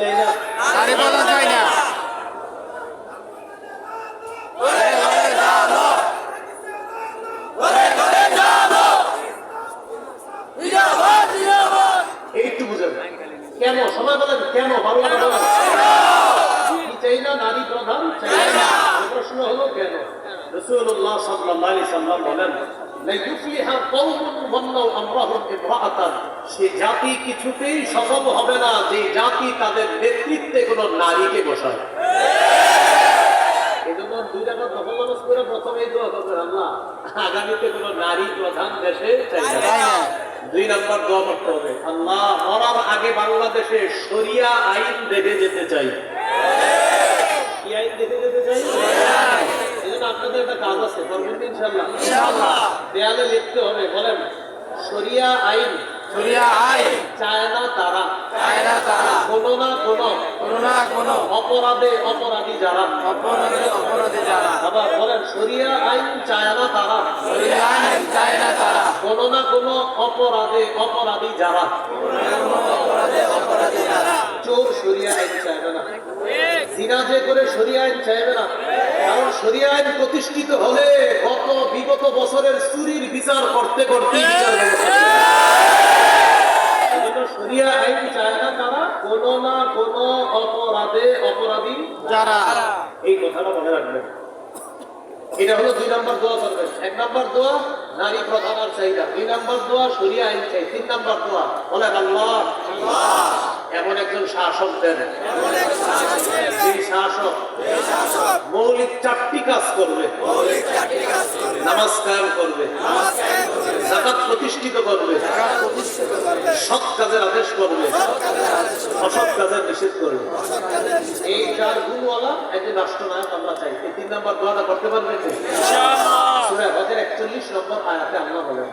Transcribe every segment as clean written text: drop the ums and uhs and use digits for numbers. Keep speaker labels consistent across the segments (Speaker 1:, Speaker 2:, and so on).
Speaker 1: চাই না?
Speaker 2: নারী প্রধান চাই না।
Speaker 1: এইটু বুঝেন কেন সবাই বলেন কেন বাংলা বলেন কি চাই না? নারী প্রধান চাই না। প্রশ্ন হলো কেন? রাসূলুল্লাহ সাল্লাল্লাহু আলাইহি সাল্লাম বলেন লা ইউফলিহা কওমুন ওয়াল্লাহু আমরাহুম ইমরাআতান, সে জাতি কিছুতেই সফল হবে না যে জাতি তাদের নেতৃত্বে কোনো নারীকে বসায়। এজন্য দুই টাকা দখল নামাজ করে প্রথমেই দোয়া করবেন, আল্লাহ আগামীতে কোনো নারী প্রধান দেশে চাই না। দুই নাম্বার দোয়া করতে হবে, আল্লাহ মরার আগে বাংলাদেশে শরিয়া আইন দেখে যেতে চাই। কি আইন দেখে যেতে চাই? এজন্য আপনাদের একটা কাজ আছে, করবেন ইনশাআল্লাহ। দেয়ালে লিখতে হবে, বলেন শরিয়া আইন চায় না তারা কোনো না কোনো অপরাধে অপরাধী যারা। আবার বলেন শরিয়া আইন চায় না তারা কোনো না কোনো অপরাধে অপরাধী যারা। চোর শরিয়া আইন চাইবে না, জিনা যে করে শরিয়া আইন চাইবে না, কারণ শরিয়া আইন প্রতিষ্ঠিত হলে বিগত বছরের চুরির বিচার করতে করতে শরিয়া আইন চায় না তারা কোনো না কোনো অপরাধে অপরাধী যারা। এই কথাটা মনে রাখবেন। এটা হলো দুই নম্বর দোয়া করবেন। এক নম্বর দোয়া নারী প্রধানের চাহিদা, দুই নম্বর দোয়া শরিয়া আইন চাই, তিন নম্বর দোয়া বলেন আল্লাহ এমন একজন শাসক দেন, সেই শাসক মৌলিক চারটি কাজ করবে, নামাজ কায়েম করবে, যাকাত প্রতিষ্ঠিত করবে, সৎ কাজের আদেশ করবে, অসৎ কাজের নিষেধ করবে। এই চার গুণওয়ালা একজন রাষ্ট্রনায়ক আমরা চাই। এই তিন নম্বর দোয়াটা করতে পারবেন? সূরা হজের 41 নম্বর আয়াতে আল্লাহ বলেন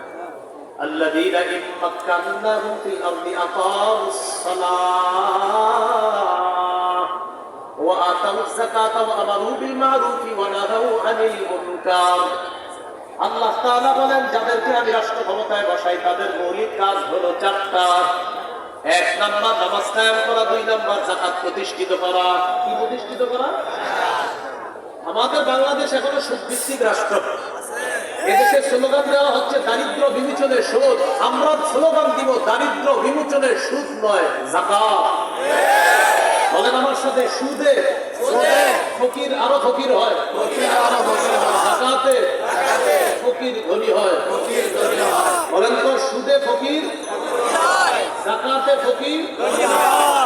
Speaker 1: الذين إن مكناهم في الأرض أقاموا الصلاة وآتوا الزكاة وأمروا بالمعروف ونهوا عن المنكر। আল্লাহ তাআলা বলেন যাদেরকে আমি রাষ্ট্র ক্ষমতায় বসাই তাদের মৌলিক কাজ হলো চারটা। এক নাম্বার নামাজ কায়েম করা, দুই নাম্বার যাকাত প্রতিষ্ঠিত করা। কি প্রতিষ্ঠিত করা? আমাদের বাংলাদেশ এখনো সুদভিত্তিক রাষ্ট্র। এদেশে স্লোগান দেওয়া হচ্ছে দারিদ্র বিমোচনের সুদ। আমরা স্লোগান দিব দারিদ্র বিমোচনের সুদ নয়, যাকাত। বলেন আমার সাথে, সুদে ফকির আরো ফকির হয়, যাকাতে ফকির ধনী হয়। বলেন তো সুদে ফকির, যাকাতে ফকির।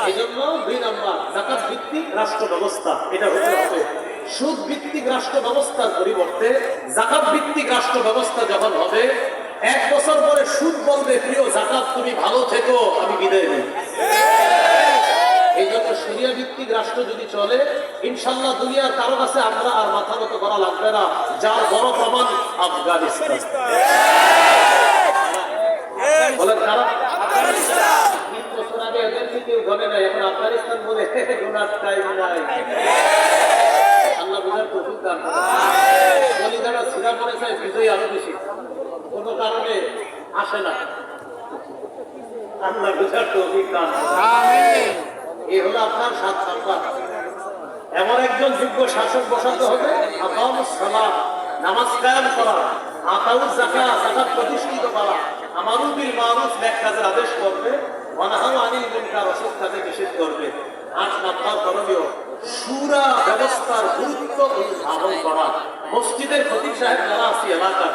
Speaker 1: এই জন্য দুই নাম্বার যাকাত ভিত্তিক রাষ্ট্র ব্যবস্থা এটা হতে হবে। সুদ ভিত্তিক রাষ্ট্র ব্যবস্থার পরিবর্তে যাকাত ভিত্তিক রাষ্ট্র ব্যবস্থা যখন হবে, এক বছর পরে সুদ বলবে প্রিয় যাকাত তুমি ভালো থেকো, আমি বিদায় নিই। এই জন্য শরিয়া ভিত্তিক রাষ্ট্র যদি চলে, ইনশাল্লাহ দুনিয়ার কারো কাছে আমরা আর মাথা নত করা লাগবে না। যার বড় প্রমাণ আফগানিস্তান। বলেন কারা? 20 বছর আগে এদেরকে কেউ ধরে নাই, এখন আফগানিস্তান বলে গোনার টাইম নাই। আল্লাহ বুঝার তৌফিক দান করুন। যারা ছিড়া পড়ে চায় বুঝেই আরো বেশি, কোনো কারণে আসে না। আল্লাহ বুঝার তৌফিক দান করুন। এই হলো আপনার 7 নাম্বার। এমন একজন যোগ্য শাসক বসাতে হবে, আকামুস সালাত নামাজ কায়েম করা, আতাউজ যাকাত যাকাত প্রতিষ্ঠিত করা, আমারু বিল মারুফ নেক কাজের আদেশ করবে, ওয়া নাহাউ আনিল মুনকার অসৎ কাজের নিষেধ করবে। 8 নাম্বার করণীয় শুরা ব্যবস্থার গুরুত্ব অনুধাবন করা। মসজিদের খতিব সাহেব যারা আছে এলাকার,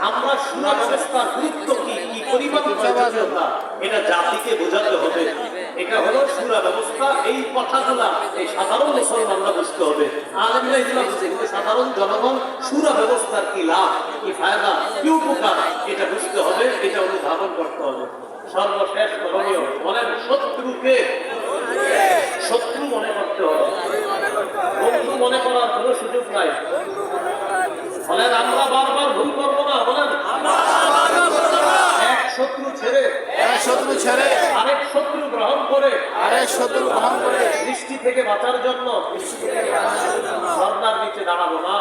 Speaker 1: আমরা শুরা ব্যবস্থার গুরুত্ব কি পরিমাণ প্রয়োজনীয়তা এটা জাতিকে বোঝাতে হবে। এটা হলো শুরা ব্যবস্থা। এই কথাগুলা এই সাধারণ মুসলমানরা বুঝতে হবে। আলেমরা এগুলো বুঝে, কিন্তু সাধারণ জনগণ শুরা ব্যবস্থার কি লাভ, কি ফায়দা, কি উপকার এটা বুঝতে হবে, এটা অনুধাবন করতে হবে। সর্বশেষ করণীয় বলেন শত্রুকে শত্রু মনে করতে হবে, বন্ধু মনে করার কোনো সুযোগ নাই। বলেন আমরা বারবার ভুল করবো না। বলেন এক শত্রু ছেড়ে আরেক শত্রু গ্রহণ করে দৃষ্টি থেকে বাঁচার জন্য ঝর্ণার নিচে দাঁড়াবো না।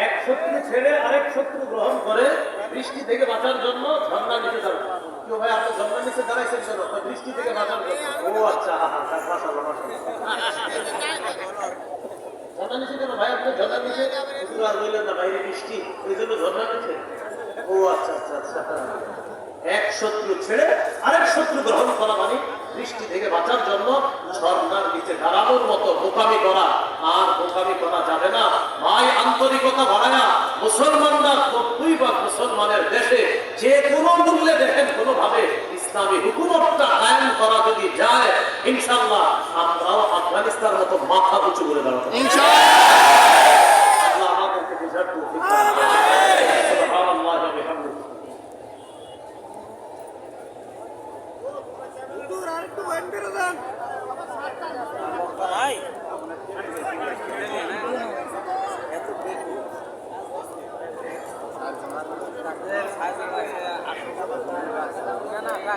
Speaker 1: এক শত্রু ছেড়ে আরেক শত্রু গ্রহণ করে বৃষ্টি থেকে বাঁচার জন্য ঝর্ণার নিচে দাঁড়ান। কেউ ভাই আপনি ঝর্ণার নিচে দাঁড়াইছেন কেন? বৃষ্টি থেকে বাঁচার জন্য। ও আচ্ছা, মাশাআল্লাহ মাশাআল্লাহ। ঝর্ণার নিচে কেন ভাই? আপনি ঝর্ণার নিচে হুজুর আর বললেন না বাইরে বৃষ্টি, এই জন্য ঝর্ণার নিচে। ও আচ্ছা আচ্ছা আচ্ছা। এক শত্রু ছেড়ে আরেক শত্রু গ্রহণ করা মানে বৃষ্টি থেকে বাঁচার জন্য ঝর্ণার নিচে দাঁড়ানোর মতো বোকামি করা। আর বোকামি করা যাবে না ভাই। আন্তরিকতা বাড়ায়া মুসলমানরা 90% মুসলমানের দেশে যে কোনো মূল্যে দেখেন কোনোভাবে ইসলামী হুকুমতটা কায়েম করা যদি যায়, ইনশাআল্লাহ আমরাও আফগানিস্তানের মতো মাথা উঁচু করে দাঁড়াবো ইনশাআল্লাহ। আল্লাহ আমাদেরকে বুঝার তৌফিক দান করুন। সুবহানাল্লাহি ওয়া বিহামদিহি।
Speaker 2: না